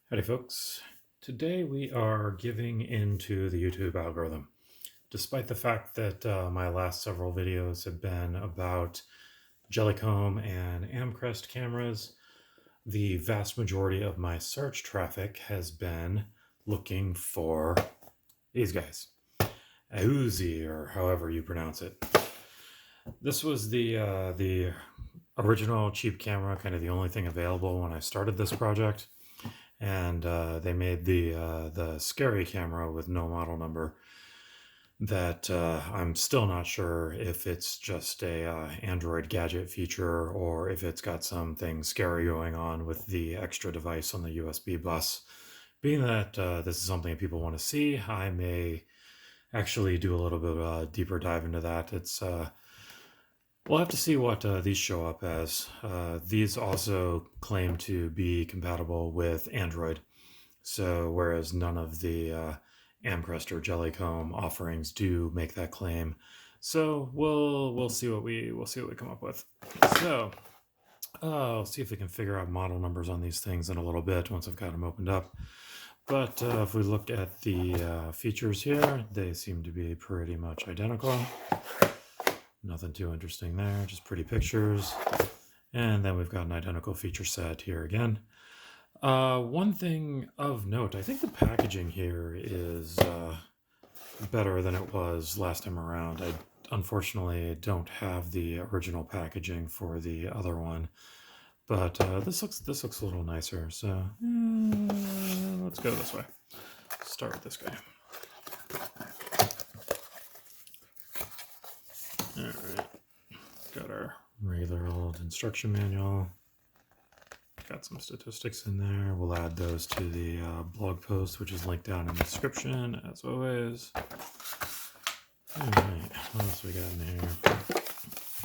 Howdy folks. Today we are giving into the YouTube algorithm. Despite the fact that my last several videos have been about Jellycomb and Amcrest cameras, the vast majority of my search traffic has been looking for these guys. Aoozi, or however you pronounce it. This was the original cheap camera, kind of the only thing available when I started this project. And they made the scary camera with no model number that I'm still not sure if it's just a Android gadget feature or if it's got something scary going on with the extra device on the USB bus. Being that this is something that people want to see, I may actually do a little bit of a deeper dive into that. It's we'll have to see what these show up as. These also claim to be compatible with Android. So whereas none of the Amcrest or Jellycomb offerings do make that claim, so we'll see what we come up with. So I'll see if we can figure out model numbers on these things in a little bit once I've got them opened up. But if we look at the features here, they seem to be pretty much identical. Nothing too interesting there, just pretty pictures. And then we've got an identical feature set here again. One thing of note, I think the packaging here is better than it was last time around. I unfortunately don't have the original packaging for the other one, but this looks a little nicer. So let's go this way. Start with this guy. All right, got our regular old instruction manual. Got some statistics in there. We'll add those to the blog post, which is linked down in the description, as always. All right, what else we got in here?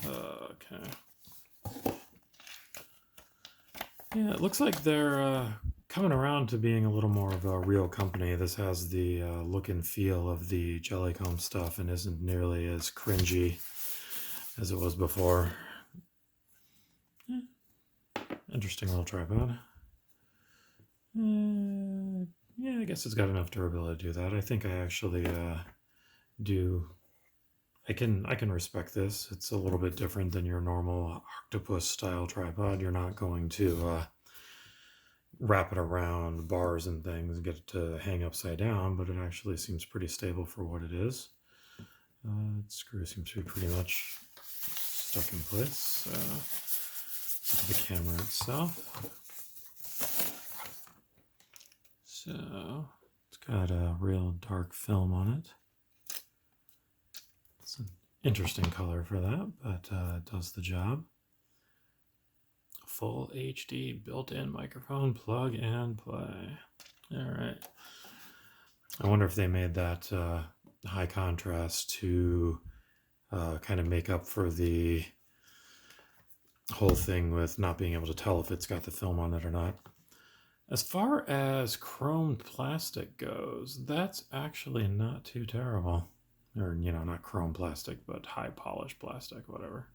Okay. Yeah, it looks like they're coming around to being a little more of a real company. This has the look and feel of the Jellycomb stuff and isn't nearly as cringy as it was before. Interesting little tripod. Yeah, I guess it's got enough durability to do that. I think I actually do. I can respect this. It's a little bit different than your normal octopus style tripod. You're not going to wrap it around bars and things and get it to hang upside down, but it actually seems pretty stable for what it is. Screw seems to be pretty much stuck in place. Look at the camera itself. So it's got a real dark film on it. It's an interesting color for that, but it does the job. Full HD built-in microphone, plug and play. All right. I wonder if they made that high contrast to kind of make up for the whole thing with not being able to tell if it's got the film on it or not. As far as chromed plastic goes, that's actually not too terrible. Or, you know, not chrome plastic, but high polish plastic, whatever.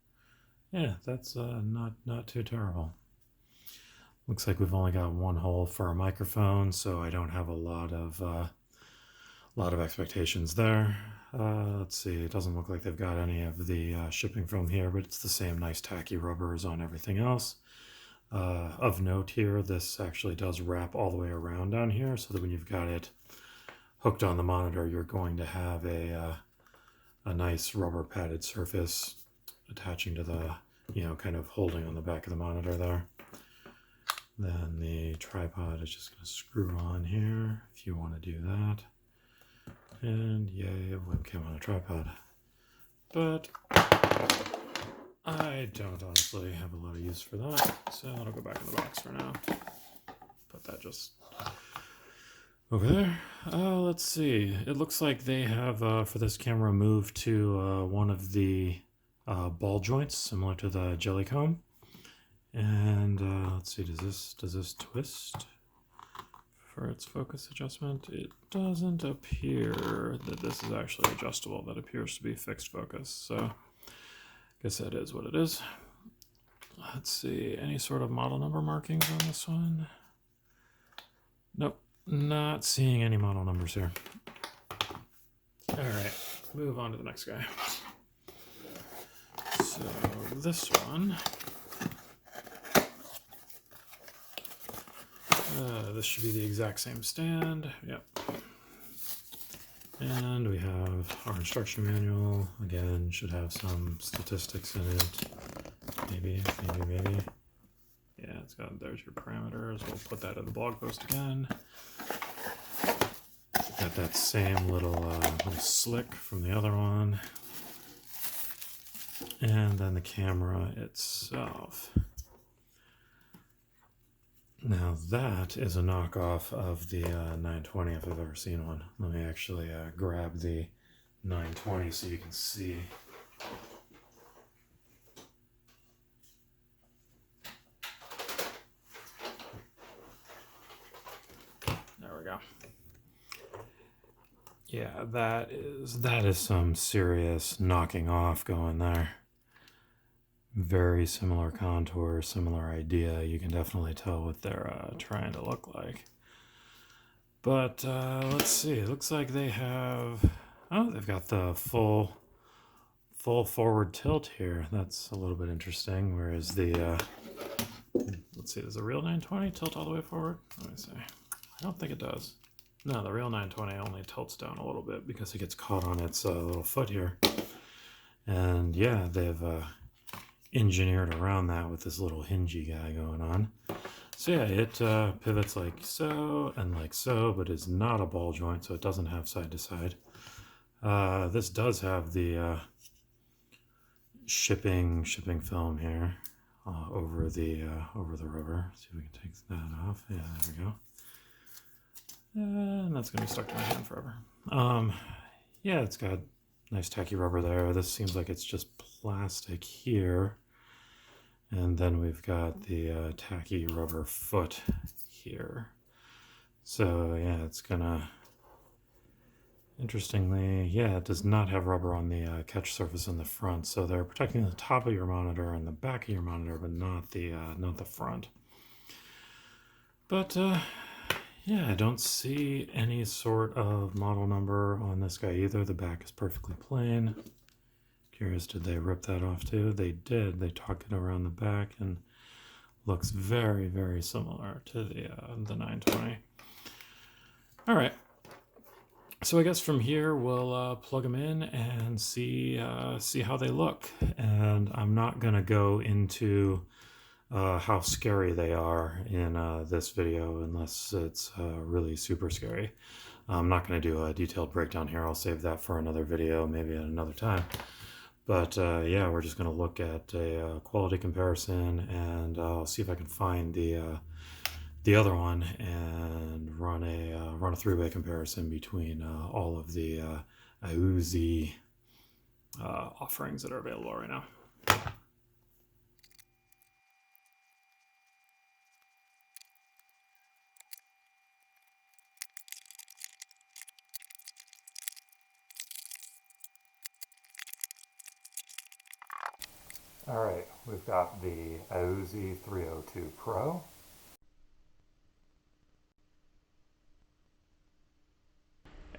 Yeah, that's not too terrible. Looks like we've only got one hole for a microphone, so I don't have a lot of expectations there. Let's see, it doesn't look like they've got any of the shipping film here, but it's the same nice tacky rubber as on everything else. Of note here, this actually does wrap all the way around down here, so that when you've got it hooked on the monitor, you're going to have a nice rubber padded surface attaching to the, you know, kind of holding on the back of the monitor there. Then the tripod is just going to screw on here if you want to do that. And yay, a webcam on a tripod. But I don't honestly have a lot of use for that, so it'll go back in the box for now. Put that just over there. Let's see. It looks like they have, for this camera, moved to one of the ball joints, similar to the Jellycomb. And let's see, does this twist for its focus adjustment? It doesn't appear that this is actually adjustable. That appears to be fixed focus, so I guess that is what it is. Let's see, any sort of model number markings on this one? Nope. Not seeing any model numbers here. All right, move on to the next guy. So this one, this should be the exact same stand. Yep. And we have our instruction manual. Again, should have some statistics in it. Maybe. Yeah, it's got, there's your parameters. We'll put that in the blog post again. Got that same little slick from the other one. And then the camera itself. Now that is a knockoff of the 920 if I've ever seen one. Let me actually grab the 920 so you can see. There we go. Yeah, that is some serious knocking off going there. Very similar contour, similar idea. You can definitely tell what they're trying to look like. But let's see. It looks like they have... Oh, they've got the full forward tilt here. That's a little bit interesting. Whereas the... let's see, does the real 920 tilt all the way forward? Let me see. I don't think it does. No, the real 920 only tilts down a little bit because it gets caught on its little foot here. And yeah, they've... engineered around that with this little hingy guy going on. So yeah, it pivots like so and like so, but is not a ball joint, so it doesn't have side to side. This does have the shipping film here over the rubber. See if we can take that off. Yeah, there we go. And that's gonna be stuck to my hand forever. Yeah, it's got nice tacky rubber there. This seems like it's just plastic here. And then we've got the tacky rubber foot here. So yeah, it's gonna... Interestingly, yeah, it does not have rubber on the catch surface in the front. So they're protecting the top of your monitor and the back of your monitor, but not the front. But yeah, I don't see any sort of model number on this guy either. The back is perfectly plain. Curious, did they rip that off too? They did. They tuck it around the back and looks very, very similar to the 920. All right. So I guess from here we'll plug them in and see how they look. And I'm not gonna go into how scary they are in this video unless it's really super scary. I'm not going to do a detailed breakdown here. I'll save that for another video, maybe at another time. But yeah, we're just going to look at a quality comparison, and I'll see if I can find the other one and run a three-way comparison between all of the Aoozi offerings that are available right now. All right, we've got the Aoozi 302PRO.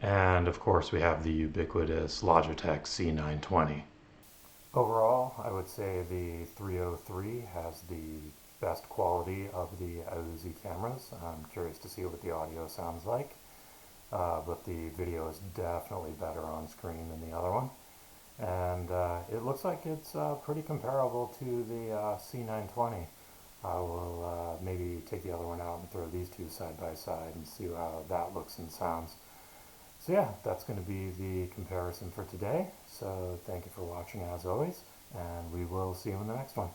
And of course we have the ubiquitous Logitech C920. Overall, I would say the 303 has the best quality of the Aoozi cameras. I'm curious to see what the audio sounds like, but the video is definitely better on screen than the other one. And it looks like it's pretty comparable to the C920. I will maybe take the other one out and throw these two side by side and see how that looks and sounds. So yeah, that's going to be the comparison for today. So thank you for watching as always, and we will see you in the next one.